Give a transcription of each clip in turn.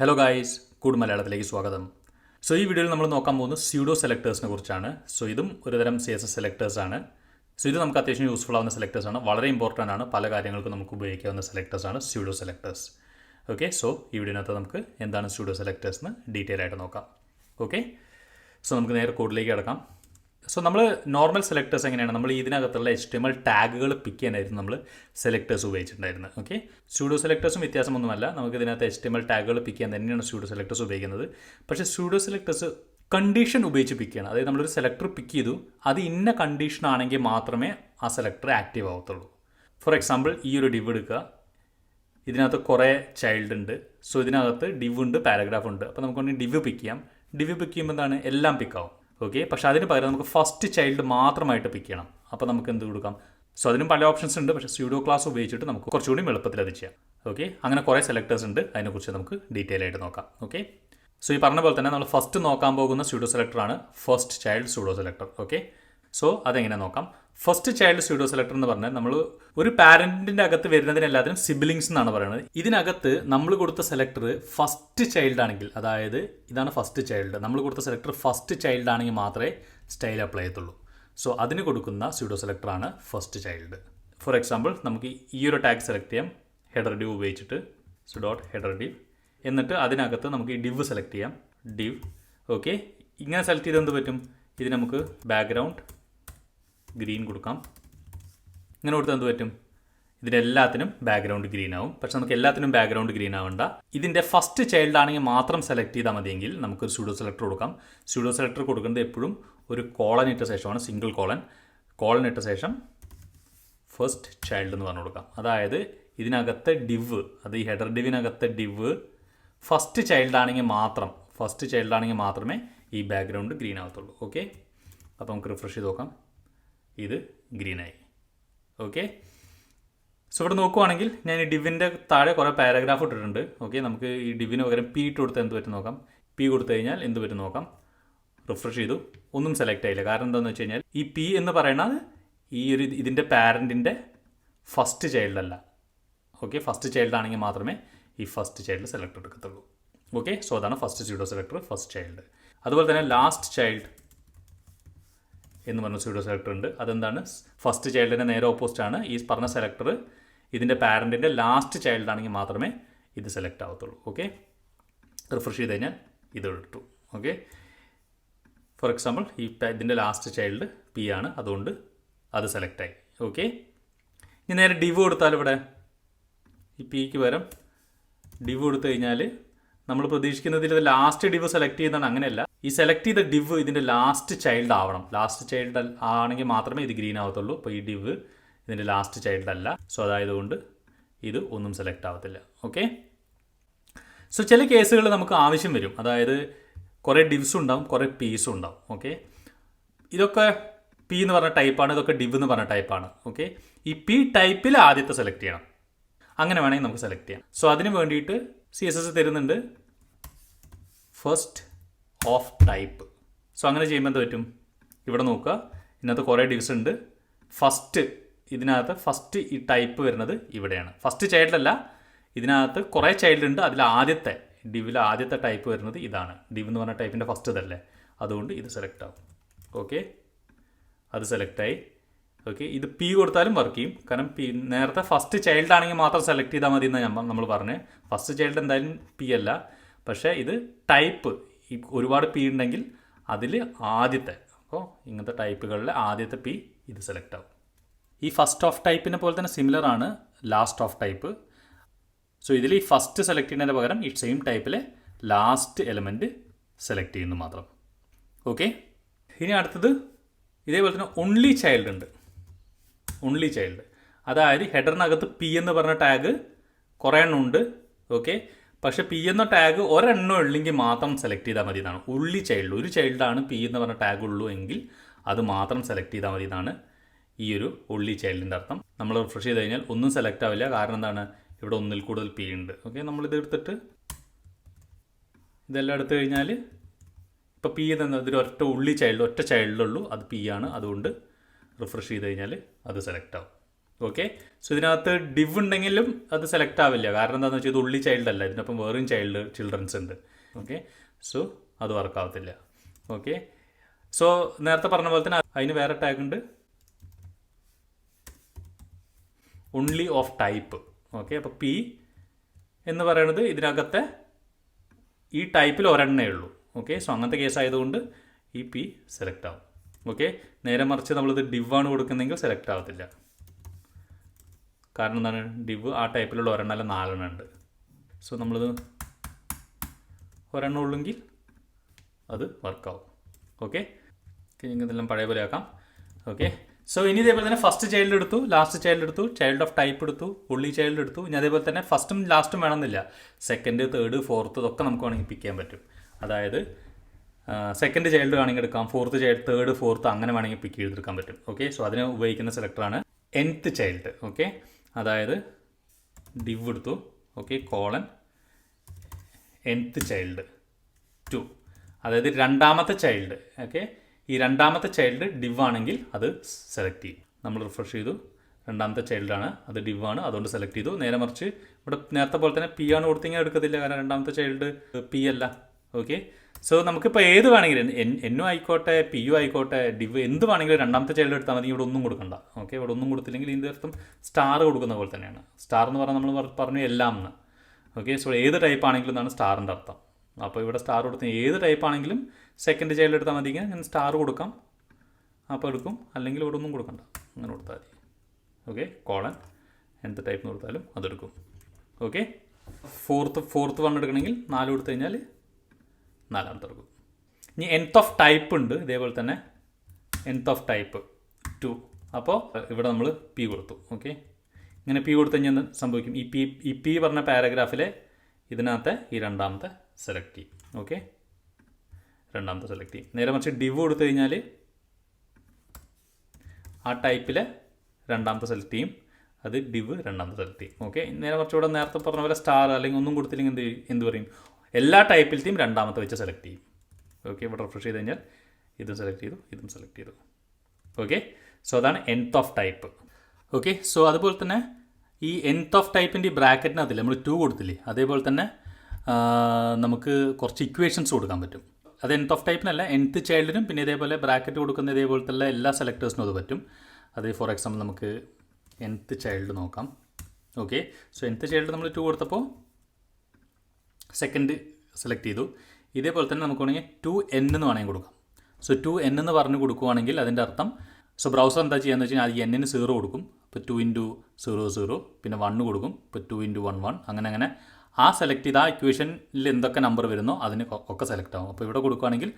Hello guys, codemalayalamത്തിലേക്ക് സ്വാഗതം. ഈ വീഡിയോയിൽ നമ്മൾ നോക്കാൻ പോകുന്നത് സ്യൂഡോ സെലക്ടേഴ്സിനെ കുറിച്ചാണ്. ഇതും ഒരുതരം CSS സെലക്ടേഴ്സ് ആണ്. ഇത് നമുക്ക് അത്യാവശ്യം യൂസ്ഫുൾ ആവുന്ന സെലക്ടേഴ്സ് ആണ്. വളരെ ഇമ്പോർട്ടൻ്റ് ആണ്. പല കാര്യങ്ങൾക്കും നമുക്ക് ഉപയോഗിക്കാവുന്ന സെലക്ടേഴ്സ് ആണ് സ്യൂഡോ സെലക്ടേഴ്സ്. ഓക്കെ, ഈ വീഡിയോനകത്ത് നമുക്ക് എന്താണ് സ്യൂഡോ സെലക്ടേഴ്സ് എന്ന് ഡീറ്റെയിൽ ആയിട്ട് നോക്കാം. ഓക്കെ, നമുക്ക് നേരെ കോഡിലേക്ക് കിടക്കാം. നമ്മൾ നോർമൽ സെലക്ടേഴ്സ് എങ്ങനെയാണ്, നമ്മൾ ഇതിനകത്തുള്ള HTML ടാഗുകൾ പിക്ക് ചെയ്യാനായിരുന്നു നമ്മൾ സെലക്ടേഴ്സ് ഉപയോഗിച്ചിട്ടുണ്ടായിരുന്നത്. ഓക്കെ, സ്യൂഡോ സെലക്ടേഴ്സും വ്യത്യാസമൊന്നുമല്ല. നമുക്ക് ഇതിനകത്ത് HTML ടാഗുകൾ പിക്ക് ചെയ്യാൻ തന്നെയാണ് സ്യൂഡോ സെലക്ടേഴ്സ് ഉപയോഗിക്കുന്നത്. പക്ഷേ സ്യൂഡോ സെലക്ടേഴ്സ് കണ്ടീഷൻ ഉപയോഗിച്ച് പിക്ക് ചെയ്യണം. അതായത് നമ്മളൊരു സെലക്ടർ പിക്ക് ചെയ്തു, അത് ഇന്ന കണ്ടീഷൻ ആണെങ്കിൽ മാത്രമേ ആ സെലക്ടർ ആക്റ്റീവ് ആവത്തുള്ളൂ. ഫോർ എക്സാമ്പിൾ, ഈ ഒരു ഡിവ് എടുക്കുക. ഇതിനകത്ത് കുറേ ചൈൽഡ് ഉണ്ട്. ഇതിനകത്ത് ഡിവ് ഉണ്ട്, പാരഗ്രാഫ് ഉണ്ട്. അപ്പോൾ നമുക്ക് ഡിവ് പിക്ക് ചെയ്യാം. ഡിവ് പിക്ക് ചെയ്യുമ്പോൾ എന്താണ്, എല്ലാം പിക്കാവും. ഓക്കെ, പക്ഷേ അതിന് പകരം നമുക്ക് ഫസ്റ്റ് ചൈൽഡ് മാത്രമായിട്ട് പിക്ക് ചെയ്യണം. അപ്പോൾ നമുക്ക് എന്ത് കൊടുക്കാം? അതിനും പല ഓപ്ഷൻസ് ഉണ്ട്. പക്ഷേ സ്യൂഡോ ക്ലാസ് ഉപയോഗിച്ചിട്ട് നമുക്ക് കുറച്ചുകൂടി എളുപ്പത്തിൽ അത് ചെയ്യാം. ഓക്കെ, അങ്ങനെ കുറേ സെലക്ടേഴ്സ് ഉണ്ട്. അതിനെക്കുറിച്ച് നമുക്ക് ഡീറ്റെയിൽ ആയിട്ട് നോക്കാം. ഓക്കെ, ഈ പറഞ്ഞ പോലെ തന്നെ നമ്മൾ ഫസ്റ്റ് നോക്കാൻ പോകുന്ന സ്യൂഡോ സെലക്ടറാണ് first child pseudo selector. Okay, അതെങ്ങനെ നോക്കാം? ഫസ്റ്റ് ചൈൽഡ് സ്യൂഡോ സെലക്ടർ എന്ന് പറഞ്ഞാൽ നമ്മൾ ഒരു പാരന്റിന്റെ അകത്ത് വരുന്നതിനെല്ലാത്തിനും സിബ്ലിങ്സ് എന്നാണ് പറയുന്നത്. ഇതിനകത്ത് നമ്മൾ കൊടുത്ത സെലക്ടർ ഫസ്റ്റ് ചൈൽഡ് ആണെങ്കിൽ, അതായത് ഇതാണ് ഫസ്റ്റ് ചൈൽഡ്, നമ്മൾ കൊടുത്ത സെലക്ടർ ഫസ്റ്റ് ചൈൽഡ് ആണെങ്കിൽ മാത്രമേ സ്റ്റൈൽ അപ്ലൈ ചെയ്യത്തുള്ളൂ. അതിന് കൊടുക്കുന്ന സ്യൂഡോ സെലക്ടറാണ് ഫസ്റ്റ് ചൈൽഡ്. ഫോർ എക്സാമ്പിൾ, നമുക്ക് ഈ ഒരു ടാഗ് സെലക്ട് ചെയ്യാം, ഹെഡർ ഡിവ് ഉപയോഗിച്ചിട്ട്. Dot header div. എന്നിട്ട് അതിനകത്ത് നമുക്ക് ഈ ഡിവ് സെലക്ട് ചെയ്യാം, ഡിവ്. ഓക്കെ, ഇങ്ങനെ സെലക്ട് ചെയ്ത് എന്ത് പറ്റും? ഇത് നമുക്ക് ബാക്ക്ഗ്രൗണ്ട് ഗ്രീൻ കൊടുക്കാം. ഇങ്ങനെ കൊടുത്താൽ എന്ത് പറ്റും? ഇതിനെല്ലാത്തിനും ബാക്ക്ഗ്രൗണ്ട് ഗ്രീൻ ആവും. പക്ഷെ നമുക്ക് എല്ലാത്തിനും ബാക്ക്ഗ്രൗണ്ട് ഗ്രീൻ ആവണ്ട. ഇതിൻ്റെ ഫസ്റ്റ് ചൈൽഡ് ആണെങ്കിൽ മാത്രം സെലക്ട് ചെയ്താൽ മതിയെങ്കിൽ നമുക്കൊരു സ്യൂഡോ സെലക്ടർ കൊടുക്കാം. സ്യൂഡോ സെലക്ടർ കൊടുക്കുന്നത് എപ്പോഴും ഒരു കോളൻ ഇട്ട ശേഷമാണ്, സിംഗിൾ കോളൻ ഇട്ട ശേഷം ഫസ്റ്റ് ചൈൽഡ് എന്ന് പറഞ്ഞു കൊടുക്കാം. അതായത് ഇതിനകത്തെ ഡിവ്, അത് ഈ ഹെഡർ ഡിവിനകത്തെ ഡിവ് ഫസ്റ്റ് ചൈൽഡ് ആണെങ്കിൽ മാത്രമേ ഈ ബാക്ക്ഗ്രൗണ്ട് ഗ്രീൻ ആവത്തുള്ളൂ. ഓക്കെ, അപ്പോൾ നമുക്ക് റിഫ്രഷ് ചെയ്ത് നോക്കാം. ഇത് ഗ്രീനായി. ഓക്കെ, ഇവിടെ നോക്കുവാണെങ്കിൽ ഞാൻ ഈ ഡിവിൻ്റെ താഴെ കുറേ പാരഗ്രാഫ് ഇട്ടിട്ടുണ്ട്. ഓക്കെ, നമുക്ക് ഈ ഡിവിന് പകരം പി ഇട്ട് കൊടുത്താൽ എന്ത് പറ്റും നോക്കാം. പി കൊടുത്തു കഴിഞ്ഞാൽ എന്ത് പറ്റും നോക്കാം. റിഫ്രഷ് ചെയ്തു, ഒന്നും സെലക്ട് ആയില്ല. കാരണം എന്താണെന്ന് വെച്ച് കഴിഞ്ഞാൽ ഈ പി എന്ന് പറയുന്നത് ഇതിൻ്റെ പാരൻറ്റിൻ്റെ ഫസ്റ്റ് ചൈൽഡ് അല്ല. ഓക്കെ, ഫസ്റ്റ് ചൈൽഡ് ആണെങ്കിൽ മാത്രമേ ഈ ഫസ്റ്റ് ചൈൽഡ് സെലക്ട് എടുക്കത്തുള്ളൂ. ഓക്കെ, അതാണ് first pseudo selector, first child. അതുപോലെ തന്നെ ലാസ്റ്റ് ചൈൽഡ് എന്ന് പറഞ്ഞ സ്യൂഡോ സെലക്ടർ ഉണ്ട്. അതെന്താണ്? ഫസ്റ്റ് ചൈൽഡിൻ്റെ നേരെ ഓപ്പോസിറ്റ് ആണ്. ഈ പറഞ്ഞ സെലക്ടർ ഇതിൻ്റെ പാരൻറ്റിൻ്റെ ലാസ്റ്റ് ചൈൽഡ് ആണെങ്കിൽ മാത്രമേ ഇത് സെലക്ട് ആവത്തുള്ളൂ. ഓക്കെ, റിഫ്രഷ് ചെയ്ത് കഴിഞ്ഞാൽ ഇത് ഇട്ടു. ഓക്കെ, ഫോർ എക്സാമ്പിൾ ഇതിൻ്റെ ലാസ്റ്റ് ചൈൽഡ് പി ആണ്, അതുകൊണ്ട് അത് സെലക്റ്റായി. ഓക്കെ, ഇനി നേരെ ഡിവ് കൊടുത്താൽ ഇവിടെ ഈ പിക്ക് പകരം ഡിവ് കൊടുത്തു കഴിഞ്ഞാൽ നമ്മൾ പ്രതീക്ഷിക്കുന്നതിൽ ലാസ്റ്റ് ഡിവ് സെലക്ട് ചെയ്യുന്നതാണ്. അങ്ങനെയല്ല, ഈ സെലക്ട് ചെയ്ത ഡിവ് ഇതിൻ്റെ ലാസ്റ്റ് ചൈൽഡ് ആവണം. ലാസ്റ്റ് ചൈൽഡ് ആണെങ്കിൽ മാത്രമേ ഇത് ഗ്രീൻ ആവത്തുള്ളൂ. അപ്പോൾ ഈ ഡിവ് ഇതിൻ്റെ ലാസ്റ്റ് ചൈൽഡ് അല്ല. അതായതുകൊണ്ട് ഇത് ഒന്നും സെലക്ട് ആവത്തില്ല. ഓക്കെ, ചില കേസുകൾ നമുക്ക് ആവശ്യം വരും. അതായത് കുറേ ഡിവ്സും ഉണ്ടാവും, കുറേ പീസും ഉണ്ടാവും. ഓക്കെ, ഇതൊക്കെ പി എന്ന് പറഞ്ഞ ടൈപ്പാണ്, ഇതൊക്കെ ഡിവ് എന്ന് പറഞ്ഞ ടൈപ്പാണ്. ഓക്കെ, ഈ പി ടൈപ്പിൽ ആദ്യത്തെ സെലക്ട് ചെയ്യണം. അങ്ങനെ വേണമെങ്കിൽ നമുക്ക് സെലക്ട് ചെയ്യാം. അതിന് വേണ്ടിയിട്ട് CSS തരുന്നുണ്ട് ഫസ്റ്റ് ഓഫ് ടൈപ്പ്. അങ്ങനെ ചെയ്യുമ്പോൾ എന്ത് പറ്റും? ഇവിടെ നോക്കുക, ഇതിനകത്ത് കുറേ ഡിവ്സ് ഉണ്ട്. ഇതിനകത്ത് ഫസ്റ്റ് ഈ ടൈപ്പ് വരുന്നത് ഇവിടെയാണ്. ഫസ്റ്റ് ചൈൽഡല്ല, ഇതിനകത്ത് കുറേ ചൈൽഡ് ഉണ്ട്. അതിൽ ഡിവിൽ ആദ്യത്തെ ടൈപ്പ് വരുന്നത് ഇതാണ്. ഡിവ് എന്ന് പറഞ്ഞ ടൈപ്പിൻ്റെ ഫസ്റ്റ് ഇതല്ലേ, അതുകൊണ്ട് ഇത് സെലക്ട് ആവും. ഓക്കെ, അത് സെലക്റ്റായി. ഓക്കെ, ഇത് പി കൊടുത്താലും വർക്ക് ചെയ്യും. കാരണം നേരത്തെ ഫസ്റ്റ് ചൈൽഡ് ആണെങ്കിൽ മാത്രം സെലക്ട് ചെയ്താൽ മതി എന്നാണ് നമ്മൾ പറഞ്ഞത്. ഫസ്റ്റ് ചൈൽഡ് എന്തായാലും പി അല്ല. പക്ഷേ ഇത് ടൈപ്പ് ഒരുപാട് പി ഉണ്ടെങ്കിൽ അതിൽ ആദ്യത്തെ, അപ്പോൾ ഇങ്ങനത്തെ ടൈപ്പുകളിലെ ആദ്യത്തെ പി ഇത് സെലക്ട് ആവും. ഈ ഫസ്റ്റ് ഓഫ് ടൈപ്പിനെ പോലെ തന്നെ സിമിലർ ആണ് ലാസ്റ്റ് ഓഫ് ടൈപ്പ്. ഇതിൽ ഈ ഫസ്റ്റ് സെലക്ട് ചെയ്യുന്നതിന് പകരം ഈ സെയിം ടൈപ്പിലെ ലാസ്റ്റ് എലമെൻറ്റ് സെലക്ട് ചെയ്യുന്നു മാത്രം. ഓക്കെ, ഇനി അടുത്തത് ഇതേപോലെ തന്നെ ഓൺലി ചൈൽഡ് ഉണ്ട്. ഓൺലി ചൈൽഡ്, അതായത് ഹെഡറിനകത്ത് പി എന്ന് പറഞ്ഞ ടാഗ് കുറേ എണ്ണം ഉണ്ട്. ഓക്കെ, പക്ഷേ പി എന്ന ടാഗ് ഒരെണ്ണം ഉള്ളെങ്കിൽ മാത്രം സെലക്ട് ചെയ്താൽ മതി എന്നാണ്. ഓൺലി ചൈൽഡ്, ഒരു ചൈൽഡാണ് പി എന്ന് പറഞ്ഞ ടാഗ് ഉള്ളൂ എങ്കിൽ അത് മാത്രം സെലക്ട് ചെയ്താൽ മതി എന്നാണ് ഈ ഒരു ഓൺലി ചൈൽഡിൻ്റെ അർത്ഥം. നമ്മൾ റിഫ്രഷ് ചെയ്ത് കഴിഞ്ഞാൽ ഒന്നും സെലക്ട് ആവില്ല. കാരണം എന്താണ്? ഇവിടെ ഒന്നിൽ കൂടുതൽ പി ഉണ്ട്. ഓക്കെ, നമ്മളിത് എടുത്തിട്ട് ഇതെല്ലാം എടുത്തു കഴിഞ്ഞാൽ ഇപ്പോൾ പി എന്നതിൽ ഒറ്റ ചൈൽഡുള്ളൂ, അത് പി ആണ്. അതുകൊണ്ട് റിഫ്രഷ് ചെയ്ത് കഴിഞ്ഞാൽ അത് സെലക്ട് ആവും. ഓക്കെ. സോ ഇതിനകത്ത് ഡിവ് ഉണ്ടെങ്കിലും അത് സെലക്ട് ആവില്ല. കാരണം എന്താണെന്ന് വെച്ചാൽ ഇത് ഉള്ളി ചൈൽഡ് അല്ല, ഇതിനൊപ്പം വേറെയും ചിൽഡ്രൻസ് ഉണ്ട്. ഓക്കെ. സോ അത് വർക്ക് ആവത്തില്ല. ഓക്കെ. സോ നേരത്തെ പറഞ്ഞ പോലെ തന്നെ അതിന് വേറെ ടാഗ് ഉണ്ട്, ഓൺലി ഓഫ് ടൈപ്പ്. ഓക്കെ. അപ്പോൾ പി എന്ന് പറയുന്നത് ഇതിനകത്തെ ഈ ടൈപ്പിൽ ഒരെണ്ണേ ഉള്ളൂ. ഓക്കെ. സോ അങ്ങനത്തെ കേസ് ആയതുകൊണ്ട് ഈ പി സെലക്ട് ആവും. ഓക്കെ. നേരെ മറിച്ച് നമ്മളിത് ഡിവ് ആണ് കൊടുക്കുന്നതെങ്കിൽ സെലക്ട് ആവത്തില്ല. കാരണം എന്താണ്, ഡിവ് ആ ടൈപ്പിലുള്ള ഒരെണ്ണമല്ല 4 ഉണ്ട്. സോ നമ്മളിത് ഒരെണ്ണം ഉള്ളെങ്കിൽ അത് വർക്കാവും. ഓക്കെ. ഇതെല്ലാം പഴയ പോലെ ആക്കാം. ഓക്കെ. സോ ഇനി ഇതേപോലെ തന്നെ ഫസ്റ്റ് ചൈൽഡ് എടുത്തു, ലാസ്റ്റ് ചൈൽഡ് എടുത്തു, ചൈൽഡ് ഓഫ് ടൈപ്പ് എടുത്തു, ഉള്ളി ചൈൽഡ് എടുത്തു. ഇനി അതേപോലെ തന്നെ ഫസ്റ്റും ലാസ്റ്റും വേണമെന്നില്ല, സെക്കൻഡ്, തേർഡ്, ഫോർത്ത് ഇതൊക്കെ നമുക്ക് വേണമെങ്കിൽ പിക്ക് ചെയ്യാൻ പറ്റും. അതായത് സെക്കൻഡ് ചൈൽഡ് വേണമെങ്കിൽ എടുക്കാം, ഫോർത്ത് ചൈൽഡ്, തേർഡ്, ഫോർത്ത് അങ്ങനെ വേണമെങ്കിൽ പിക്ക് ചെയ്തെടുക്കാൻ പറ്റും. ഓക്കെ. സോ അതിന് ഉപയോഗിക്കുന്ന സെലക്ടറാണ് nth ചൈൽഡ്. ഓക്കെ. അതായത് ഡിവ് എടുത്തു, ഓക്കെ, കോളൻ nth ചൈൽഡ് 2, അതായത് രണ്ടാമത്തെ ചൈൽഡ്. ഓക്കെ. ഈ രണ്ടാമത്തെ ചൈൽഡ് ഡിവ് ആണെങ്കിൽ അത് സെലക്ട് ചെയ്യും. നമ്മൾ റിഫ്രഷ് ചെയ്തു, രണ്ടാമത്തെ ചൈൽഡാണ്, അത് ഡിവ് ആണ്, അതുകൊണ്ട് സെലക്ട് ചെയ്തു. നേരെ മറിച്ച് ഇവിടെ നേരത്തെ പോലെ തന്നെ പി ആണ് കൊടുത്തെങ്കിൽ എടുക്കത്തില്ല, കാരണം രണ്ടാമത്തെ ചൈൽഡ് പി അല്ല. ഓക്കെ. സോ നമുക്കിപ്പോൾ ഏത് വേണമെങ്കിലും എന്നും ആയിക്കോട്ടെ, പിയും ആയിക്കോട്ടെ, ഡിവ് എന്ത് വേണമെങ്കിലും രണ്ടാമത്തെ ചൈൽഡ് എടുത്താൽ മതി. ഇവിടെ ഒന്നും കൊടുക്കണ്ട. ഓക്കെ. ഇവിടെ ഒന്നും കൊടുത്തില്ലെങ്കിൽ ഇതിൻ്റെ അർത്ഥം സ്റ്റാർ കൊടുക്കുന്ന പോലെ തന്നെയാണ്. സ്റ്റാർ എന്ന് പറഞ്ഞാൽ നമ്മൾ പറഞ്ഞു എല്ലാം എന്ന്. ഓക്കെ. സോ ഏത് ടൈപ്പ് ആണെങ്കിലും എന്നാണ് സ്റ്റാറിൻ്റെ അർത്ഥം. അപ്പോൾ ഇവിടെ സ്റ്റാർ കൊടുത്ത ഏത് ടൈപ്പ് ആണെങ്കിലും സെക്കൻഡ് ചൈൽഡ് എടുത്താൽ മതി, ഞാൻ സ്റ്റാർ കൊടുക്കാം, അപ്പോൾ എടുക്കും. അല്ലെങ്കിൽ ഇവിടെ ഒന്നും കൊടുക്കണ്ട, അങ്ങനെ കൊടുത്താൽ മതി. ഓക്കെ. കോളൻ nth ടൈപ്പ് എന്ന് കൊടുത്താലും അതെടുക്കും. ഓക്കെ. ഫോർത്ത് വൺ എടുക്കണമെങ്കിൽ 4 കൊടുത്തു കഴിഞ്ഞാൽ 4ാമത്തെ എടുക്കും. ഇനി nth-of-type ഉണ്ട്, ഇതേപോലെ തന്നെ nth-of-type 2. അപ്പോൾ ഇവിടെ നമ്മൾ പി കൊടുത്തു. ഓക്കെ. ഇങ്ങനെ പി കൊടുത്തു കഴിഞ്ഞാൽ സംഭവിക്കും, ഈ പി പറഞ്ഞ പാരഗ്രാഫിലെ ഇതിനകത്തെ ഈ രണ്ടാമത്തെ സെലക്ട് ചെയ്യും. ഓക്കെ. രണ്ടാമത്തെ സെലക്ട് ചെയ്യും. നേരെ മറിച്ച് ഡിവ് കൊടുത്തു കഴിഞ്ഞാൽ ആ ടൈപ്പിലെ രണ്ടാമത്തെ സെലക്ട് ചെയ്യും, അത് ഡിവ് രണ്ടാമത്തെ സെലക്ട് ചെയ്യും. ഓക്കെ. നേരെ മറിച്ച് ഇവിടെ നേരത്തെ പറഞ്ഞ പോലെ സ്റ്റാർ അല്ലെങ്കിൽ ഒന്നും കൊടുത്തില്ലെങ്കിൽ എന്ത് പറയും, എല്ലാ ടൈപ്പിലത്തെയും രണ്ടാമത്തെ വെച്ച് സെലക്ട് ചെയ്യും. ഓക്കെ. ഇവിടെ റിഫ്രഷ് ചെയ്ത് കഴിഞ്ഞാൽ ഇതും സെലക്ട് ചെയ്തു, ഇതും സെലക്ട് ചെയ്തു. ഓക്കെ. സോ അതാണ് nth-of-type. ഓക്കെ. സോ അതുപോലെ തന്നെ ഈ nth-of-typeൻ്റെ ഈ ബ്രാക്കറ്റിനകത്തില്ല നമ്മൾ 2 കൊടുത്തില്ലേ, അതേപോലെ തന്നെ നമുക്ക് കുറച്ച് ഇക്വേഷൻസ് കൊടുക്കാൻ പറ്റും. അത് nth-of-typeനല്ല, nth ചൈൽഡിനും പിന്നെ ഇതേപോലെ ബ്രാക്കറ്റ് കൊടുക്കുന്ന ഇതേപോലത്തെ എല്ലാ സെലക്ടേഴ്സിനും അത് പറ്റും. അത് ഫോർ എക്സാമ്പിൾ നമുക്ക് nth ചൈൽഡ് നോക്കാം. ഓക്കെ. സോ nth ചൈൽഡ് നമ്മൾ 2 കൊടുത്തപ്പോൾ സെക്കൻഡ് സെലക്ട് ചെയ്തു. ഇതേപോലെ തന്നെ നമുക്ക് വേണമെങ്കിൽ 2n എന്ന് വേണമെങ്കിൽ കൊടുക്കാം. സോ 2n എന്ന് പറഞ്ഞ് കൊടുക്കുകയാണെങ്കിൽ അതിൻ്റെ അർത്ഥം, സോ ബ്രൗസർ എന്താ ചെയ്യുകയെന്ന് വെച്ച് കഴിഞ്ഞാൽ അത് n-ന് 0 കൊടുക്കും, ഇപ്പോൾ 2 × 0 0, പിന്നെ 1 കൊടുക്കും, ഇപ്പോൾ 2 × 1 1, അങ്ങനെ ആ സെലക്ട് ചെയ്ത ആ ഇക്വേഷനിൽ എന്തൊക്കെ നമ്പർ വരുന്നോ അതിന് ഒക്കെ സെലക്ട് ആവും. അപ്പോൾ ഇവിടെ കൊടുക്കുകയാണെങ്കിൽ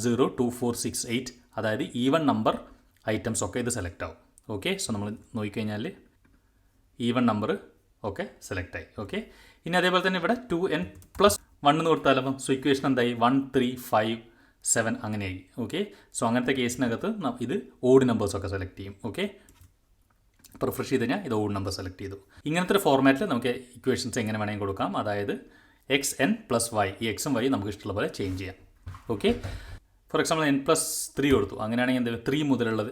0 2 4 6 8, അതായത് ഈവൺ നമ്പർ ഐറ്റംസ് ഒക്കെ ഇത് സെലക്ട് ആവും. ഓക്കെ. സോ നമ്മൾ നോക്കിക്കഴിഞ്ഞാൽ ഈവൺ നമ്പർ ഒക്കെ സെലക്ട് ആയി. ഓക്കെ. ഇനി അതേപോലെ തന്നെ ഇവിടെ 2n+1 എന്ന് കൊടുത്താലും സോ ഇക്വേഷൻ എന്തായി, 1 3 5 7 അങ്ങനെയായി. ഓക്കെ. സോ അങ്ങനത്തെ കേസിനകത്ത് ഇത് ഓഡ് നമ്പേഴ്സൊക്കെ സെലക്ട് ചെയ്യും. ഓക്കെ. അപ്പോൾ റിഫ്രഷ് ചെയ്ത് കഴിഞ്ഞാൽ ഇത് ഓഡ് നമ്പർ സെലക്ട് ചെയ്തു. ഇങ്ങനത്തെ ഒരു ഫോർമാറ്റിൽ നമുക്ക് ഇക്വേഷൻസ് എങ്ങനെ വേണമെങ്കിൽ കൊടുക്കാം. അതായത് xn+y, ഈ എക്സും വൈ നമുക്ക് ഇഷ്ടമുള്ള പോലെ ചേഞ്ച് ചെയ്യാം. ഓക്കെ. ഫോർ എക്സാമ്പിൾ n+3 കൊടുത്തു, അങ്ങനെയാണെങ്കിൽ എന്തെങ്കിലും 3 മുതലുള്ള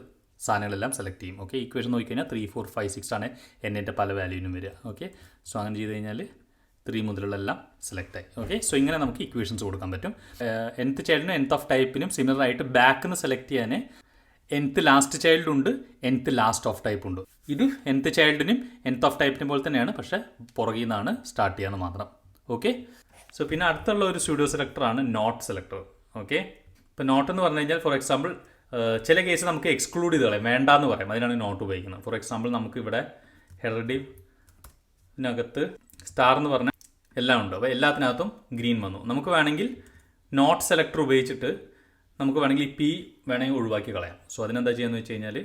സാധനങ്ങളെല്ലാം സെലക്ട് ചെയ്യും. ഓക്കെ. ഇക്വേഷൻ നോക്കിക്കഴിഞ്ഞാൽ 3 4 5 6 ആണ് n-ൻ്റെ പല വാല്യൂവിനും വരിക. ഓക്കെ. സോ അങ്ങനെ ചെയ്ത് കഴിഞ്ഞാൽ 3 മുതലുള്ള എല്ലാം സെലക്ട് ആയി. ഓക്കെ. സോ ഇങ്ങനെ നമുക്ക് ഇക്വേഷൻസ് കൊടുക്കാൻ പറ്റും. nth ചൈൽഡിനും nth-of-typeനും സിമിലർ ആയിട്ട് ബാക്ക് നിന്ന് സെലക്ട് ചെയ്യാൻ nth ലാസ്റ്റ് ചൈൽഡ് ഉണ്ട്, nth ലാസ്റ്റ് ഓഫ് ടൈപ്പ് ഉണ്ട്. ഇത് nth ചൈൽഡിനും nth-of-typeനും പോലെ തന്നെയാണ്, പക്ഷേ പുറകിൽ നിന്നാണ് സ്റ്റാർട്ട് ചെയ്യാന്ന് മാത്രം. ഓക്കെ. സോ പിന്നെ അടുത്തുള്ള ഒരു സ്യൂഡോ സെലക്ടറാണ് നോട്ട് സെലക്ടർ. ഓക്കെ. ഇപ്പോൾ നോട്ട് എന്ന് പറഞ്ഞു കഴിഞ്ഞാൽ ഫോർ എക്സാമ്പിൾ ചില കേസ് നമുക്ക് എക്സ്ക്ലൂഡ് ചെയ്ത് കളയാം, വേണ്ടാന്ന് പറയാം, അതിനാണ് നോട്ട് ഉപയോഗിക്കുന്നത്. ഫോർ എക്സാമ്പിൾ നമുക്ക് ഇവിടെ ഹെഡറിനകത്ത് സ്റ്റാർ എന്ന് പറഞ്ഞാൽ എല്ലാം ഉണ്ട്, അപ്പോൾ എല്ലാത്തിനകത്തും ഗ്രീൻ വന്നു. നമുക്ക് വേണമെങ്കിൽ നോട്ട് സെലക്ടർ ഉപയോഗിച്ചിട്ട് നമുക്ക് വേണമെങ്കിൽ ഈ പി വേണമെങ്കിൽ ഒഴിവാക്കി കളയാം. സോ അതിനെന്താ ചെയ്യുകയെന്ന് വെച്ച് കഴിഞ്ഞാൽ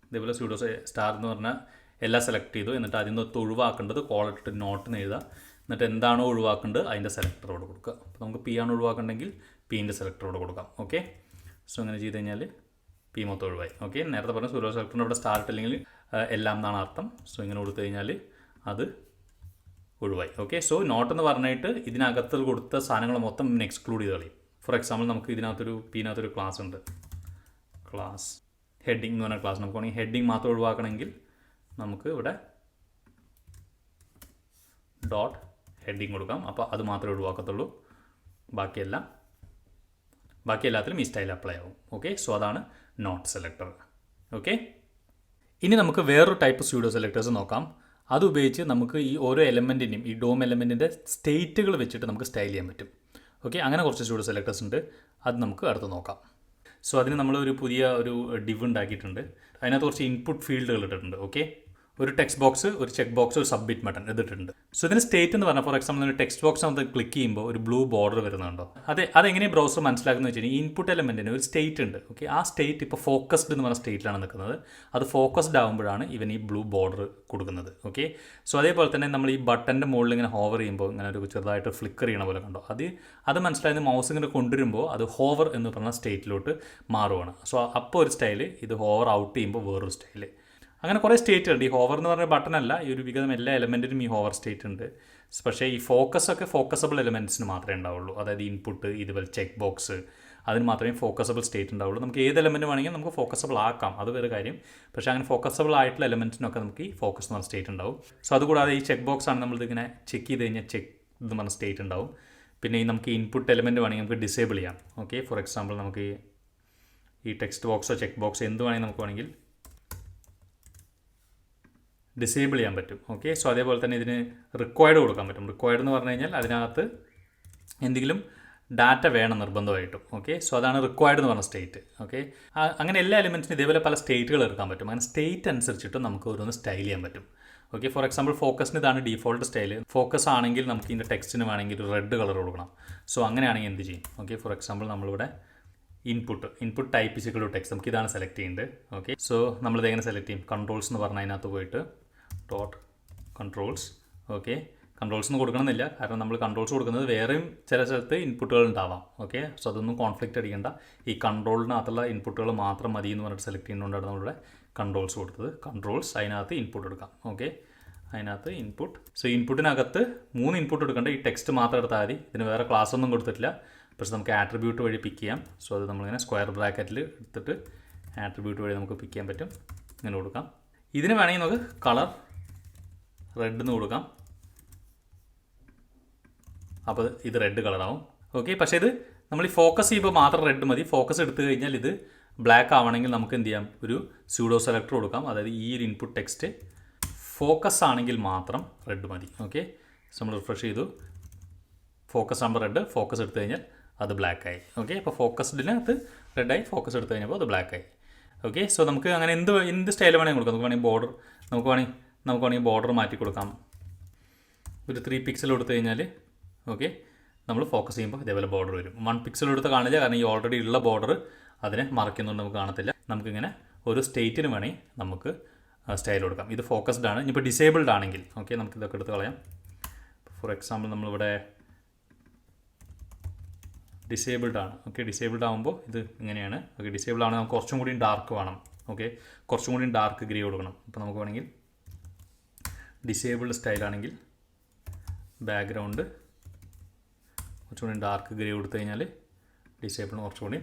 ഇതേപോലെ സ്യൂഡോ സ്റ്റാർ എന്ന് പറഞ്ഞാൽ എല്ലാം സെലക്ട് ചെയ്തു, എന്നിട്ട് അതിൽ നിന്ന് ഒഴിവാക്കേണ്ടത് കോളിട്ടിട്ട് നോട്ടിന് എഴുതുക, എന്നിട്ട് എന്താണോ ഒഴിവാക്കേണ്ടത് അതിൻ്റെ സെലക്ടറോട് കൊടുക്കുക. അപ്പോൾ നമുക്ക് പി ആണ് ഒഴിവാക്കേണ്ടെങ്കിൽ പീൻ്റെ സെലക്ടറോട് കൊടുക്കാം. ഓക്കെ. സോ അങ്ങനെ ചെയ്ത് കഴിഞ്ഞാൽ പി മൊത്തം ഒഴിവായി. ഓക്കെ. നേരത്തെ പറഞ്ഞ സ്യൂഡോ സെലക്ടറിൻ്റെ ഇവിടെ സ്റ്റാർട്ട് അല്ലെങ്കിൽ എല്ലാം എന്നാണ് അർത്ഥം. സോ ഇങ്ങനെ കൊടുത്തു കഴിഞ്ഞാൽ അത് ഒഴിവായി. ഓക്കെ. സോ നോട്ട് എന്ന് പറഞ്ഞിട്ട് ഇതിനകത്ത് കൊടുത്ത സാധനങ്ങൾ മൊത്തം എക്സ്ക്ലൂഡ് ചെയ്ത് കളയും. ഫോർ എക്സാമ്പിൾ നമുക്ക് ഇതിനകത്തൊരു ക്ലാസ് ഉണ്ട്, ക്ലാസ് ഹെഡിങ് എന്ന് പറഞ്ഞ ക്ലാസ്. നമുക്ക് വേണമെങ്കിൽ ഹെഡിങ് മാത്രം ഒഴിവാക്കണമെങ്കിൽ നമുക്ക് ഇവിടെ ഡോട്ട് ഹെഡിങ് കൊടുക്കാം. അപ്പോൾ അത് മാത്രമേ ഒഴിവാക്കത്തുള്ളൂ. ബാക്കി എല്ലാത്തിലും ഈ സ്റ്റൈൽ അപ്ലൈ ആവും. ഓക്കെ, സോ അതാണ് നോട്ട് സെലക്ടർ. ഓക്കെ, ഇനി നമുക്ക് വേറൊരു ടൈപ്പ് സ്യൂഡോ സെലക്ടേഴ്സ് നോക്കാം. അതുപയോഗിച്ച് നമുക്ക് ഈ ഓരോ എലമെൻറ്റിൻ്റെയും ഈ ഡോം എലമെൻറ്റിൻ്റെ സ്റ്റേറ്റുകൾ വെച്ചിട്ട് നമുക്ക് സ്റ്റൈൽ ചെയ്യാൻ പറ്റും. ഓക്കെ, അങ്ങനെ കുറച്ച് സ്യൂഡോ സെലക്ടേഴ്സ് ഉണ്ട്. അത് നമുക്ക് അടുത്ത് നോക്കാം. സോ അതിന് നമ്മൾ ഒരു പുതിയ ഡിവ് ഉണ്ടാക്കിയിട്ടുണ്ട്. അതിനകത്ത് കുറച്ച് ഇൻപുട്ട് ഫീൽഡുകൾ ഇട്ടിട്ടുണ്ട്. ഓക്കെ, ഒരു ടെക്സ്റ്റ് ബോക്സ്, ഒരു ചെക്ക് ബോക്സ്, ഒരു സബ്മിറ്റ് ബട്ടൺ ഇതിട്ടുണ്ട്. സോ ഇതിന് സ്റ്റേറ്റ് എന്ന് പറഞ്ഞാൽ ഫോർ എക്സാമ്പിൾ ഒരു ടെക്സ്റ്റ് ബോക്സ് നമുക്ക് ക്ലിക്ക് ചെയ്യുമ്പോൾ ഒരു ബ്ലൂ ബോർഡർ വരുന്നുണ്ടോ? അതെങ്ങനെ ബ്രൗസർ മനസ്സിലാക്കുന്നത് വെച്ച് കഴിഞ്ഞാൽ ഇൻപുട്ട് എലമെൻറ്റിന് ഒരു സ്റ്റേറ്റ് ഉണ്ട്. ഓക്കെ, ആ സ്റ്റേറ്റ് ഇപ്പോൾ ഫോക്കസ്ഡ് എന്ന് പറഞ്ഞ സ്റ്റേറ്റിലാണ് നിൽക്കുന്നത്. അത് ഫോക്കസ്ഡ് ആകുമ്പോഴാണ് ഇവൻ ഈ ബ്ലൂ ബോർഡർ കൊടുക്കുന്നത്. ഓക്കെ, സോ അതേപോലെ തന്നെ നമ്മൾ ഈ ബട്ടൻ്റെ മുകളിൽ ഇങ്ങനെ ഹോവർ ചെയ്യുമ്പോൾ ഇങ്ങനെ ഒരു ചെറുതായിട്ട് ഫ്ലിക്കർ ചെയ്യണ പോലെ കണ്ടോ? അത് മനസ്സിലായത് മൗസ് ഇങ്ങനെ കൊണ്ടുവരുമ്പോൾ അത് ഹോവർ എന്ന് പറഞ്ഞ സ്റ്റേറ്റിലോട്ട് മാറുവാണ്. സോ അപ്പോൾ ഒരു സ്റ്റൈല്, ഇത് ഹോവർ ഔട്ട് ചെയ്യുമ്പോൾ വേറൊരു സ്റ്റൈല്. അങ്ങനെ കുറേ സ്റ്റേറ്റ് ഉണ്ട്. ഈ ഹോവർ എന്ന് പറഞ്ഞ ബട്ടൺ അല്ല, ഈ ഒരു വിധം എല്ലാ എലമെൻറ്റിനും ഈ ഹോവർ സ്റ്റേറ്റ് ഉണ്ട്. പക്ഷേ ഈ ഫോക്കസൊക്കെ ഫോക്കസബിൾ എലമെൻറ്റ്സിന് മാത്രമേ ഉണ്ടാവുള്ളൂ. അതായത് ഇൻപുട്ട്, ഇതുപോലെ ചെക്ക് ബോക്സ്, അതിന് മാത്രമേ ഫോക്കസബിൾ സ്റ്റേറ്റ് ഉണ്ടാവുള്ളൂ. നമുക്ക് ഏത് എലമെൻറ്റ് വേണമെങ്കിൽ നമുക്ക് ഫോക്കസബിൾ ആക്കാം, അത് വേറെ കാര്യം. പക്ഷേ അങ്ങനെ ഫോക്കസബിൾ ആയിട്ടുള്ള എലമെൻറ്റിനൊക്കെ നമുക്ക് ഈ ഫോക്കസ് എന്ന് പറഞ്ഞ സ്റ്റേറ്റ് ഉണ്ടാവും. സോ അതുകൂടാതെ ഈ ചെക്ക് ബോക്സ് ആണ് നമ്മളിതിങ്ങനെ ചെക്ക് ചെയ്ത് കഴിഞ്ഞാൽ ചെക്ക് എന്ന് പറഞ്ഞ സ്റ്റേറ്റ് ഉണ്ടാവും. പിന്നെ ഈ നമുക്ക് ഇൻപുട്ട് എലമെൻറ്റ് വേണമെങ്കിൽ നമുക്ക് ഡിസേബിൾ ചെയ്യാം. ഓക്കെ, ഫോർ എക്സാമ്പിൾ നമുക്ക് ഈ ടെക്സ്റ്റ് ബോക്സോ ചെക്ക് ബോക്സോ എന്ത് വേണമെങ്കിൽ നമുക്ക് വേണമെങ്കിൽ ഡിസേബിൾ ചെയ്യാൻ പറ്റും. ഓക്കെ, സോ അതേപോലെ തന്നെ ഇതിന് റിക്വയർഡ് കൊടുക്കാൻ പറ്റും. റിക്വയർഡ് എന്ന് പറഞ്ഞു കഴിഞ്ഞാൽ അതിനകത്ത് എന്തെങ്കിലും ഡാറ്റ വേണം നിർബന്ധമായിട്ടും. ഓക്കെ, സോ അതാണ് റിക്വയർഡ് എന്ന് പറഞ്ഞ സ്റ്റേറ്റ്. ഓക്കെ, അങ്ങനെ എല്ലാ എലിമെൻറ്റ്സിനും ഇതേപോലെ പല സ്റ്റേറ്റുകൾ എടുക്കാൻ പറ്റും. അങ്ങനെ സ്റ്റേറ്റ് അനുസരിച്ചിട്ട് നമുക്ക് ഓരോന്ന് സ്റ്റൈൽ ചെയ്യാൻ പറ്റും. ഓക്കെ, ഫോർ എക്സാമ്പിൾ ഫോക്കസിന് ഇതാണ് ഡീഫോൾട്ട് സ്റ്റൈൽ. ഫോക്കസ് ആണെങ്കിൽ നമുക്ക് ഇതിൻ്റെ ടെക്സ്റ്റിന് വേണമെങ്കിൽ ഒരു റെഡ് കളർ കൊടുക്കണം. സോ അങ്ങനെയാണെങ്കിൽ എന്ത് ചെയ്യും? ഓക്കെ, ഫോർ എക്സാമ്പിൾ നമ്മളിവിടെ ഇൻപുട്ട് ടൈപ്പ് ഇസിക്കൽ ടു ടെക്സ്റ്റ് നമുക്ക് ഇതാണ് സെലക്ട് ചെയ്യേണ്ടത്. ഓക്കെ, സോ നമ്മളിത് എങ്ങനെ സെലക്ട് ചെയ്യും? കൺട്രോൾസ് എന്ന് പറഞ്ഞാൽ അതിനകത്ത് പോയിട്ട് ഡോട്ട് കൺട്രോൾസ്. ഓക്കെ, കൺട്രോൾസ് ഒന്നും കൊടുക്കണമെന്നില്ല, കാരണം നമ്മൾ കൺട്രോൾസ് കൊടുക്കുന്നത് വേറെയും ചില സ്ഥലത്ത് ഇൻപുട്ടുകൾ ഉണ്ടാവാം. ഓക്കെ, സോ അതൊന്നും കോൺഫ്ലിക്റ്റ് അടിക്കേണ്ട. ഈ കൺട്രോളിനകത്തുള്ള ഇൻപുട്ടുകൾ മാത്രം മതി എന്ന് പറഞ്ഞിട്ട് സെലക്ട് ചെയ്യുന്നതുകൊണ്ടാണ് നമ്മളിവിടെ കൺട്രോൾസ് കൊടുത്തത്. കൺട്രോൾസ്, അതിനകത്ത് ഇൻപുട്ട് എടുക്കാം. ഓക്കെ, അതിനകത്ത് ഇൻപുട്ട്. സോ ഇൻപുട്ടിനകത്ത് 3 ഇൻപുട്ട് എടുക്കേണ്ട. ഈ ടെക്സ്റ്റ് മാത്രം എടുത്താൽ മതി. ഇതിന് വേറെ ക്ലാസ് ഒന്നും കൊടുത്തിട്ടില്ല. പക്ഷേ നമുക്ക് ആട്രിബ്യൂട്ട് വഴി പിക്ക് ചെയ്യാം. സോ അത് നമ്മളിങ്ങനെ സ്ക്വയർ ബ്രാക്കറ്റിൽ എടുത്തിട്ട് ആട്രിബ്യൂട്ട് വഴി നമുക്ക് പിക്ക് ചെയ്യാൻ പറ്റും. ഇങ്ങനെ കൊടുക്കാം. ഇതിന് വേണമെങ്കിൽ നമുക്ക് കളർ റെഡ് എന്ന് കൊടുക്കാം. അപ്പോൾ ഇത് റെഡ് കളറാവും. ഓക്കെ, പക്ഷേ ഇത് നമ്മൾ ഈ ഫോക്കസ് ചെയ്യുമ്പോൾ മാത്രം റെഡ് മതി. ഫോക്കസ് എടുത്തു കഴിഞ്ഞാൽ ഇത് ബ്ലാക്ക് ആവണമെങ്കിൽ നമുക്ക് എന്ത് ചെയ്യാം? ഒരു സ്യൂഡോ സെലക്ടർ കൊടുക്കാം. അതായത് ഈ ഒരു ഇൻപുട്ട് ടെക്സ്റ്റ് ഫോക്കസ് ആണെങ്കിൽ മാത്രം റെഡ് മതി. ഓക്കെ, സോ നമ്മൾ റിഫ്രഷ് ചെയ്തു. ഫോക്കസ് ആകുമ്പോൾ റെഡ്, ഫോക്കസ് എടുത്തു കഴിഞ്ഞാൽ അത് ബ്ലാക്കായി. ഓക്കെ, അപ്പോൾ ഫോക്കസ്ഡിനകത്ത് റെഡായി, ഫോക്കസ് എടുത്തു കഴിഞ്ഞപ്പോൾ അത് ബ്ലാക്കായി. ഓക്കെ, സോ നമുക്ക് അങ്ങനെ എന്ത് സ്റ്റൈൽ വേണമെങ്കിൽ കൊടുക്കാം. നമുക്ക് വേണമെങ്കിൽ ബോർഡർ നമുക്ക് വേണമെങ്കിൽ ബോർഡർ മാറ്റി കൊടുക്കാം. ഒരു 3 പിക്സൽ കൊടുത്തു കഴിഞ്ഞാൽ ഓക്കെ നമ്മൾ ഫോക്കസ് ചെയ്യുമ്പോൾ ഇതേപോലെ ബോർഡർ വരും. 1 പിക്സൽ എടുത്ത് കാണില്ല, കാരണം ഈ ഓൾറെഡി ഉള്ള ബോർഡർ അതിനെ മറയ്ക്കുന്നുണ്ട്, നമുക്ക് കാണത്തില്ല. നമുക്കിങ്ങനെ ഒരു സ്റ്റേറ്റിന് വേണമെങ്കിൽ നമുക്ക് സ്റ്റൈൽ കൊടുക്കാം. ഇത് ഫോക്കസ്ഡ് ആണ്. ഇനിയിപ്പോൾ ഡിസേബിൾഡ് ആണെങ്കിൽ ഓക്കെ നമുക്കിതൊക്കെ എടുത്ത് കളയാം. ഫോർ എക്സാമ്പിൾ നമ്മളിവിടെ ഡിസേബിൾഡ് ആണ്. ഓക്കെ, ഡിസേബിൾഡ് ആകുമ്പോൾ ഇത് ഇങ്ങനെയാണ്. ഓക്കെ, ഡിസേബിൾഡ് ആണെങ്കിൽ നമുക്ക് കുറച്ചും കൂടി ഡാർക്ക് വേണം. ഓക്കെ, കുറച്ചും കൂടി ഡാർക്ക് ഗ്രേ കൊടുക്കണം. അപ്പോൾ നമുക്ക് വേണമെങ്കിൽ ഡിസേബിൾഡ് സ്റ്റൈലാണെങ്കിൽ ബാക്ക്ഗ്രൗണ്ട് കുറച്ചും കൂടി ഡാർക്ക് ഗ്രേ കൊടുത്തു കഴിഞ്ഞാൽ ഡിസേബിളിന് കുറച്ചും കൂടി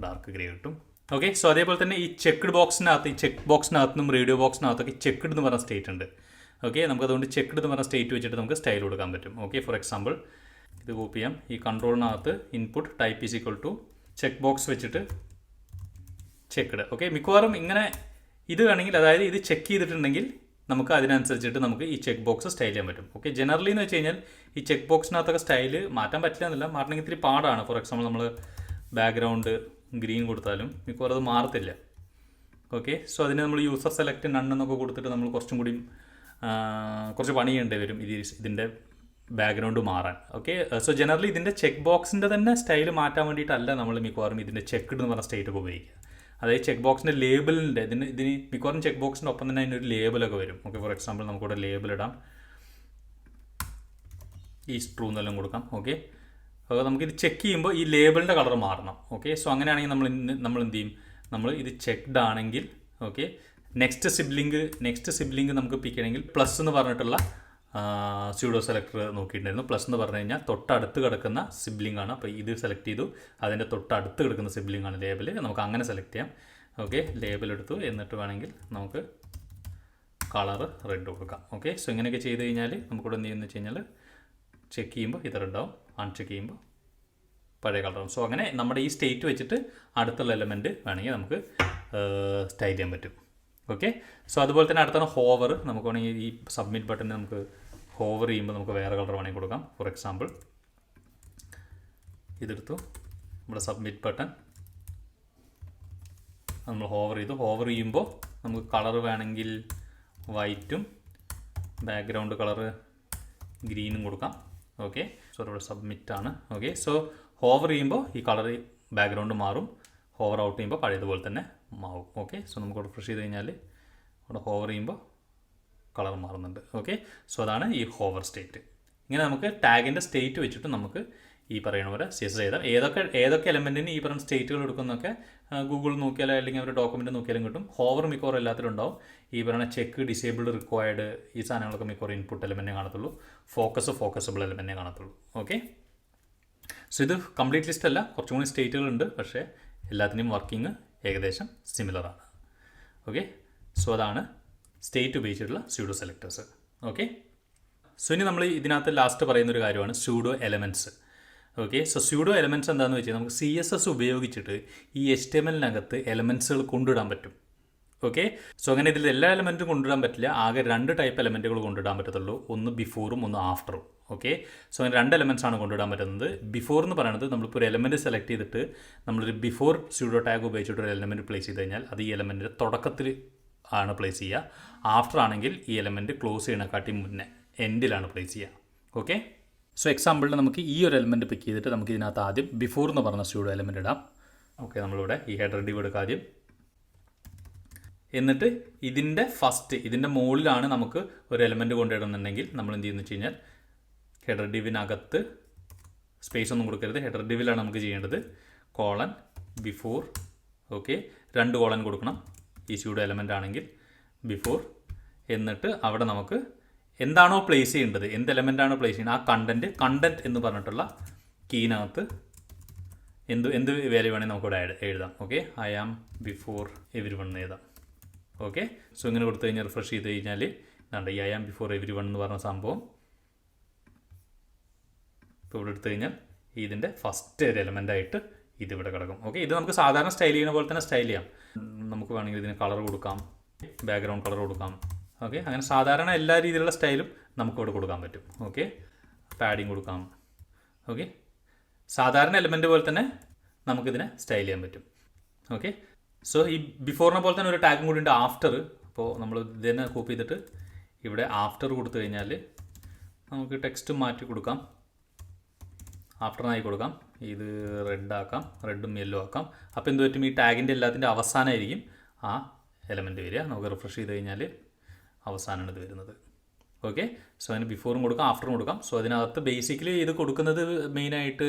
ഡാർക്ക് ഗ്രേ കിട്ടും. ഓക്കെ, സോ അതേപോലെ തന്നെ ഈ ചെക്ക് ബോക്സിനകത്തും റേഡിയോ ബോക്സിനകത്തൊക്കെ ചെക്ക്ഡ് എന്ന് പറഞ്ഞ സ്റ്റേറ്റ് ഉണ്ട്. ഓക്കെ, നമുക്കതുകൊണ്ട് ചെക്ക്ഡ് എന്ന് പറഞ്ഞ സ്റ്റേറ്റ് വെച്ചിട്ട് നമുക്ക് സ്റ്റൈൽ കൊടുക്കാൻ പറ്റും. ഓക്കെ, ഫോർ എക്സാമ്പിൾ ഇത് കോപ്പി ചെയ്യാം. ഈ കൺട്രോളിനകത്ത് input type is equal to check box വെച്ചിട്ട് ചെക്ക്ഡ്. ഓക്കെ, മിക്കവാറും ഇങ്ങനെ ഇത് വേണമെങ്കിൽ, അതായത് ഇത് ചെക്ക് ചെയ്തിട്ടുണ്ടെങ്കിൽ നമുക്ക് അതിനനുസരിച്ചിട്ട് നമുക്ക് ഈ ചെക്ക് ബോക്സ് സ്റ്റൈൽ ചെയ്യാൻ പറ്റും. ഓക്കെ, ജനറലി എന്ന് വെച്ച് കഴിഞ്ഞാൽ ഈ ചെക്ക് ബോക്സിനകത്തൊക്കെ സ്റ്റൈല് മാറ്റാൻ പറ്റില്ല എന്നല്ല, മാറണമെങ്കിൽ ഇത്തിരി പാടാണ്. ഫോർ എക്സാമ്പിൾ നമ്മൾ ബാക്ക്ഗ്രൗണ്ട് ഗ്രീൻ കൊടുത്താലും മിക്കവാറും അത് മാറത്തില്ല. ഓക്കെ, സോ അതിന് നമ്മൾ യൂസർ സെലക്ട് നൺ എന്നൊക്കെ കൊടുത്തിട്ട് നമ്മൾ കുറച്ച് പണി ചെയ്യേണ്ടി വരും ഇതിൻ്റെ ബാക്ക്ഗ്രൗണ്ട് മാറാൻ. ഓക്കെ, സോ ജനറലി ഇതിൻ്റെ ചെക്ക് ബോക്സിൻ്റെ തന്നെ സ്റ്റൈൽ മാറ്റാൻ വേണ്ടിയിട്ടല്ല നമ്മൾ മിക്കവാറും ഇതിൻ്റെ ചെക്ക്ഡ് എന്ന് പറഞ്ഞ സ്റ്റേറ്റൊക്കെ ഉപയോഗിക്കുക. അതായത് ചെക്ക് ബോക്സിൻ്റെ ലേബിളിൻ്റെ ഇതിന് മിക്കവാറും ചെക്ക് ബോക്സിൻ്റെ ഒപ്പം തന്നെ അതിനൊരു ലേബലൊക്കെ വരും. ഓക്കെ, ഫോർ എക്സാമ്പിൾ നമുക്കിവിടെ ലേബൽ ഇടാം. ഈ ട്രൂ എന്നെല്ലാം കൊടുക്കാം. ഓക്കെ, അപ്പോൾ നമുക്കിത് ചെക്ക് ചെയ്യുമ്പോൾ ഈ ലേബിളിൻ്റെ കളർ മാറണം. ഓക്കെ, സോ അങ്ങനെയാണെങ്കിൽ നമ്മൾ എന്ത് ചെയ്യും? നമ്മൾ ഇത് ചെക്ക്ഡ് ആണെങ്കിൽ ഓക്കെ നെക്സ്റ്റ് സിബ്ലിങ്ക് നമുക്ക് പിക്ക് ചെയ്യണമെങ്കിൽ പ്ലസ് എന്ന് പറഞ്ഞിട്ടുള്ള സ്യൂഡോ സെലക്ടർ നോക്കിയിട്ടുണ്ടായിരുന്നു. പ്ലസ് എന്ന് പറഞ്ഞു കഴിഞ്ഞാൽ തൊട്ടടുത്ത് കിടക്കുന്ന സിബ്ലിംഗ് ആണ്. അപ്പോൾ ഇത് സെലക്ട് ചെയ്തു, അതിൻ്റെ തൊട്ടടുത്ത് കിടക്കുന്ന സിബ്ലിംഗ് ആണ് ലേബൽ. നമുക്ക് അങ്ങനെ സെലക്ട് ചെയ്യാം. ഓക്കെ, ലേബൽ എടുത്തു. എന്നിട്ട് വേണമെങ്കിൽ നമുക്ക് കളർ റെഡ് കൊടുക്കാം. ഓക്കെ, സോ ഇങ്ങനെയൊക്കെ ചെയ്ത് കഴിഞ്ഞാൽ നമുക്കിവിടെ എന്ത് ചെയ്യുന്നത് വെച്ച് കഴിഞ്ഞാൽ ചെക്ക് ചെയ്യുമ്പോൾ ഇത് റെഡാവും, അൺചെക്ക് ചെയ്യുമ്പോൾ പഴയ കളറാവും. സോ അങ്ങനെ നമ്മുടെ ഈ സ്റ്റേറ്റ് വെച്ചിട്ട് അടുത്തുള്ള എലമെൻറ്റ് വേണമെങ്കിൽ നമുക്ക് സ്റ്റൈൽ ചെയ്യാൻ പറ്റും. ഓക്കെ, സോ അതുപോലെ തന്നെ അടുത്താണ് ഹോവർ. നമുക്ക് വേണമെങ്കിൽ ഈ സബ്മിറ്റ് ബട്ടൺ നമുക്ക് ഹോവർ ചെയ്യുമ്പോൾ നമുക്ക് വേറെ കളർ വേണമെങ്കിൽ കൊടുക്കാം. ഫോർ എക്സാമ്പിൾ ഇതെടുത്തു, നമ്മുടെ സബ്മിറ്റ് ബട്ടൺ നമ്മൾ ഹോവർ ചെയ്തു. ഹോവർ ചെയ്യുമ്പോൾ നമുക്ക് കളർ വേണമെങ്കിൽ വൈറ്റും ബാക്ക്ഗ്രൗണ്ട് കളറ് ഗ്രീനും കൊടുക്കാം. ഓക്കെ, സോ ഇവിടെ സബ്മിറ്റാണ്. ഓക്കെ, സോ ഹോവർ ചെയ്യുമ്പോൾ ഈ കളർ ബാക്ക്ഗ്രൗണ്ട് മാറും, ഹോവർ ഔട്ട് ചെയ്യുമ്പോൾ പഴയതുപോലെ തന്നെ മാറും. ഓക്കെ, സോ നമുക്ക് റിഫ്രഷ് ചെയ്ത് കഴിഞ്ഞാൽ ഇവിടെ ഹോവർ ചെയ്യുമ്പോൾ കളർ മാറുന്നുണ്ട്. ഓക്കെ, സോ അതാണ് ഈ ഹോവർ സ്റ്റേറ്റ്. ഇങ്ങനെ നമുക്ക് ടാഗിൻ്റെ സ്റ്റേറ്റ് വെച്ചിട്ട് നമുക്ക് ഈ പറയുന്ന പോലെ CSS ചെയ്താൽ ഏതൊക്കെ എലമെൻറ്റിന് ഈ പറയുന്ന സ്റ്റേറ്റുകൾ എടുക്കുന്നൊക്കെ ഗൂഗിളിൽ നോക്കിയാലോ അല്ലെങ്കിൽ ഒരു ഡോക്യുമെൻറ്റ് നോക്കിയാലും കിട്ടും. ഹോവർ മിക്കവാറും എല്ലാത്തിലും ഉണ്ടാവും. ഈ പറയുന്ന ചെക്ക്, ഡിസേബിൾഡ്, റിക്വയർഡ് ഈ സാധനങ്ങളൊക്കെ മിക്കവാറും ഇൻപുട്ട് എലമെൻറ്റേ കാണത്തുള്ളൂ. ഫോക്കസബിൾ എലമെൻറ്റേ കാണത്തുള്ളൂ. ഓക്കെ, സോ ഇത് കംപ്ലീറ്റ് ലിസ്റ്റ് അല്ല, കുറച്ചും കൂടി സ്റ്റേറ്റുകളുണ്ട്, പക്ഷേ എല്ലാത്തിൻ്റെയും വർക്കിംഗ് ഏകദേശം സിമിലറാണ്. ഓക്കെ, സോ അതാണ് സ്റ്റേറ്റ് ഉപയോഗിച്ചിട്ടുള്ള സ്യൂഡോ സെലക്ടേഴ്സ്. ഓക്കെ, സോ ഇനി നമ്മൾ ഇതിനകത്ത് ലാസ്റ്റ് പറയുന്നൊരു കാര്യമാണ് pseudo elements. Okay, so pseudo elements എന്താണെന്ന് വെച്ചാൽ നമുക്ക് CSS ഉപയോഗിച്ചിട്ട് ഈ HTML-നകത്ത് എലമെൻറ്റ്സുകൾ കൊണ്ടിടാൻ പറ്റും. ഓക്കെ, സോ അങ്ങനെ ഇതിൽ എല്ലാ എലമെൻറ്റും കൊണ്ടിടാൻ പറ്റില്ല. ആകെ 2 ടൈപ്പ് എലമെൻറ്റുകൾ കൊണ്ടിടാൻ പറ്റത്തുള്ളൂ, ഒന്ന് ബിഫോറും ഒന്ന് ആഫ്റ്ററും. ഓക്കെ, സോ അങ്ങനെ 2 എലമെൻറ്റ്സ് ആണ് കൊണ്ടിടാൻ പറ്റുന്നത്. ബിഫോർ എന്ന് പറയുന്നത് നമ്മളിപ്പോൾ ഒരു എലമെൻറ്റ് സെലക്ട് ചെയ്തിട്ട് നമ്മളൊരു ബിഫോർ സ്യൂഡോ ടാഗ് ഉപയോഗിച്ചിട്ട് ഒരു എലമെൻറ്റ് പ്ലേസ് ചെയ്ത് കഴിഞ്ഞാൽ അത് ഈ എലമെൻറ്റിൻ്റെ തുടക്കത്തിൽ ആണ് പ്ലേസ് ചെയ്യുക. ആഫ്റ്റർ ആണെങ്കിൽ ഈ എലമെൻറ്റ് ക്ലോസ് ചെയ്യണക്കാട്ടി മുന്നേ എൻഡിലാണ് പ്ലേസ് ചെയ്യുക. ഓക്കെ, സോ എക്സാമ്പിളിൽ നമുക്ക് ഈ ഒരു എലമെൻറ്റ് പിക്ക് ചെയ്തിട്ട് നമുക്ക് ഇതിനകത്ത് ആദ്യം ബിഫോർ എന്ന് പറഞ്ഞ സ്യൂഡോ എലമെൻറ്റ് ഇടാം. ഓക്കെ, നമ്മളിവിടെ ഈ ഹെഡർ ഡിവ് എടുക്കുക ആദ്യം. എന്നിട്ട് ഇതിൻ്റെ മുകളിലാണ് നമുക്ക് ഒരു എലമെൻറ്റ് കൊണ്ടിടുന്നുണ്ടെങ്കിൽ നമ്മൾ എന്ത് ചെയ്യുന്നു വെച്ച് കഴിഞ്ഞാൽ ഹെഡർ ഡിവിനകത്ത് സ്പേസ് ഒന്നും കൊടുക്കരുത്, ഹെഡർ ഡിവിലാണ് നമുക്ക് ചെയ്യേണ്ടത്. Colon before. ഓക്കെ, 2 കോളൻ കൊടുക്കണം ഈ സ്യൂഡോ എലമെൻ്റ് ആണെങ്കിൽ ബിഫോർ. എന്നിട്ട് അവിടെ നമുക്ക് എന്താണോ പ്ലേസ് ചെയ്യേണ്ടത്, എന്ത് എലമെൻ്റാണോ പ്ലേസ് ചെയ്യുന്നത് ആ കണ്ടൻറ്റ് എന്ന് പറഞ്ഞിട്ടുള്ള കീനകത്ത് എന്ത് വാല്യൂ വേണമെങ്കിൽ നമുക്കിവിടെ എഴുതാം. Okay, I am before everyone എഴുതാം. ഓക്കെ, സോ ഇങ്ങനെ കൊടുത്തു കഴിഞ്ഞാൽ റിഫ്രഷ് ചെയ്ത് കഴിഞ്ഞാൽ ഇതാണ്ട് ഈ I am before everyone എന്ന് പറഞ്ഞ സംഭവം ഇപ്പോൾ ഇവിടെ എടുത്തു കഴിഞ്ഞാൽ ഇതിൻ്റെ ഫസ്റ്റ് ഒരു എലമെൻ്റായിട്ട് ഇതിവിടെ കിടക്കും. ഓക്കെ, ഇത് നമുക്ക് സാധാരണ സ്റ്റൈൽ ചെയ്യുന്ന പോലെ തന്നെ സ്റ്റൈൽ ചെയ്യാം. നമുക്ക് വേണമെങ്കിൽ ഇതിന് കളർ കൊടുക്കാം, ബാക്ക്ഗ്രൗണ്ട് കളർ കൊടുക്കാം. ഓക്കെ, അങ്ങനെ സാധാരണ എല്ലാ രീതിയിലുള്ള സ്റ്റൈലും നമുക്കിവിടെ കൊടുക്കാൻ പറ്റും. ഓക്കെ, പാഡിങ് കൊടുക്കാം. ഓക്കെ, സാധാരണ എലമെൻറ്റ് പോലെ തന്നെ നമുക്കിതിനെ സ്റ്റൈൽ ചെയ്യാൻ പറ്റും. ഓക്കെ, സോ ഈ ബിഫോറിനെ പോലെ തന്നെ ഒരു ടാഗും കൂടി ഉണ്ട് ആഫ്റ്റർ. അപ്പോൾ നമ്മൾ ഇതിനെ കോപ്പി ചെയ്തിട്ട് ഇവിടെ ആഫ്റ്റർ കൊടുത്തു കഴിഞ്ഞാൽ നമുക്ക് ടെക്സ്റ്റ് മാറ്റി കൊടുക്കാം, ആഫ്റ്ററിനായി കൊടുക്കാം. ഇത് റെഡ് ആക്കാം, റെഡും യെല്ലോ ആക്കാം. അപ്പോൾ എന്ത് പറ്റും, ഈ ടാഗിൻ്റെ എല്ലാത്തിൻ്റെ അവസാനമായിരിക്കും ആ എലമെൻറ്റ് വരിക. നമുക്ക് റിഫ്രഷ് ചെയ്ത് കഴിഞ്ഞാൽ അവസാനമാണ് ഇത് വരുന്നത്. ഓക്കെ, സോ അതിന് ബിഫോറും കൊടുക്കാം, ആഫ്റ്ററും കൊടുക്കാം. സോ അതിനകത്ത് ബേസിക്കലി ഇത് കൊടുക്കുന്നത് മെയിനായിട്ട്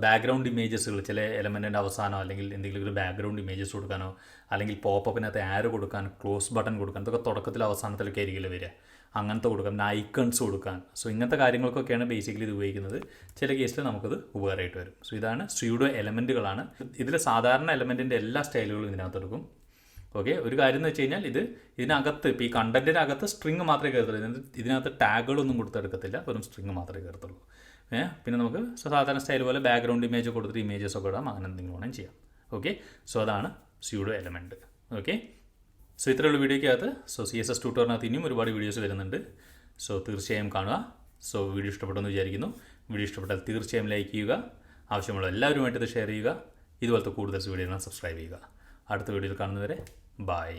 ബാക്ക്ഗ്രൗണ്ട് ഇമേജസുകൾ, ചില എലമെൻറ്റിൻ്റെ അവസാനമോ അല്ലെങ്കിൽ എന്തെങ്കിലും ഒരു ബാക്ക്ഗ്രൗണ്ട് ഇമേജസ് കൊടുക്കാനോ അല്ലെങ്കിൽ പോപ്പപ്പിനകത്ത് ആരോ കൊടുക്കാൻ, ക്ലോസ് ബട്ടൺ കൊടുക്കാൻ, ഇതൊക്കെ തുടക്കത്തിൽ അവസാനത്തിലൊക്കെ ആയിരിക്കില്ല വരിക. അങ്ങനത്തെ കൊടുക്കാം, പിന്നെ ഐക്കൺസ് കൊടുക്കാൻ. സോ ഇങ്ങനത്തെ കാര്യങ്ങൾക്കൊക്കെയാണ് ബേസിക്കലി ഇത് ഉപയോഗിക്കുന്നത്. ചില കേസിൽ നമുക്കത് ഉപകാരമായിട്ട് വരും. സോ ഇതാണ് സ്യൂഡോ എലമെൻറ്റുകളാണ്. ഇതിൽ സാധാരണ എലമെൻറ്റിൻ്റെ എല്ലാ സ്റ്റൈലുകളും ഇതിനകത്ത് എടുക്കും. ഓക്കെ, ഒരു കാര്യം എന്ന് വെച്ച് കഴിഞ്ഞാൽ ഇതിനകത്ത് ഇപ്പോൾ ഈ കണ്ടൻറ്റിനകത്ത് സ്ട്രിങ് മാത്രമേ കയറത്തുള്ളൂ. ഇതിനകത്ത് ടാഗുകളൊന്നും കൊടുത്തെടുക്കത്തില്ല, വെറും സ്ട്രിങ് മാത്രമേ കയറത്തുള്ളൂ. പിന്നെ നമുക്ക് സാധാരണ സ്റ്റൈൽ പോലെ ബാക്ക്ഗ്രൗണ്ട് ഇമേജ് കൊടുത്തിട്ട് ഇമേജസ് ഒക്കെ ഇടാം, അങ്ങനെ എന്തെങ്കിലും വേണം ചെയ്യാം. ഓക്കെ, സോ അതാണ് സ്യൂഡോ എലമെൻറ്റ്. ഓക്കെ, സോ ഇത്രയുള്ള വീഡിയോയ്ക്കകത്ത് CSS ട്യൂട്ടോറിനകത്ത് ഇനിയും ഒരുപാട് വീഡിയോസ് വരുന്നുണ്ട്. സോ തീർച്ചയായും കാണുക. സോ വീഡിയോ ഇഷ്ടപ്പെട്ടെന്ന് വിചാരിക്കുന്നു. വീഡിയോ ഇഷ്ടപ്പെട്ടാൽ തീർച്ചയായും ലൈക്ക് ചെയ്യുക. ആവശ്യമുള്ള എല്ലാവരുമായിട്ട് ഇത് ഷെയർ ചെയ്യുക. ഇതുപോലത്തെ കൂടുതൽ വീഡിയോകൾ സബ്സ്ക്രൈബ് ചെയ്യുക. അടുത്ത വീഡിയോയിൽ കാണുന്നവരെ ബൈ.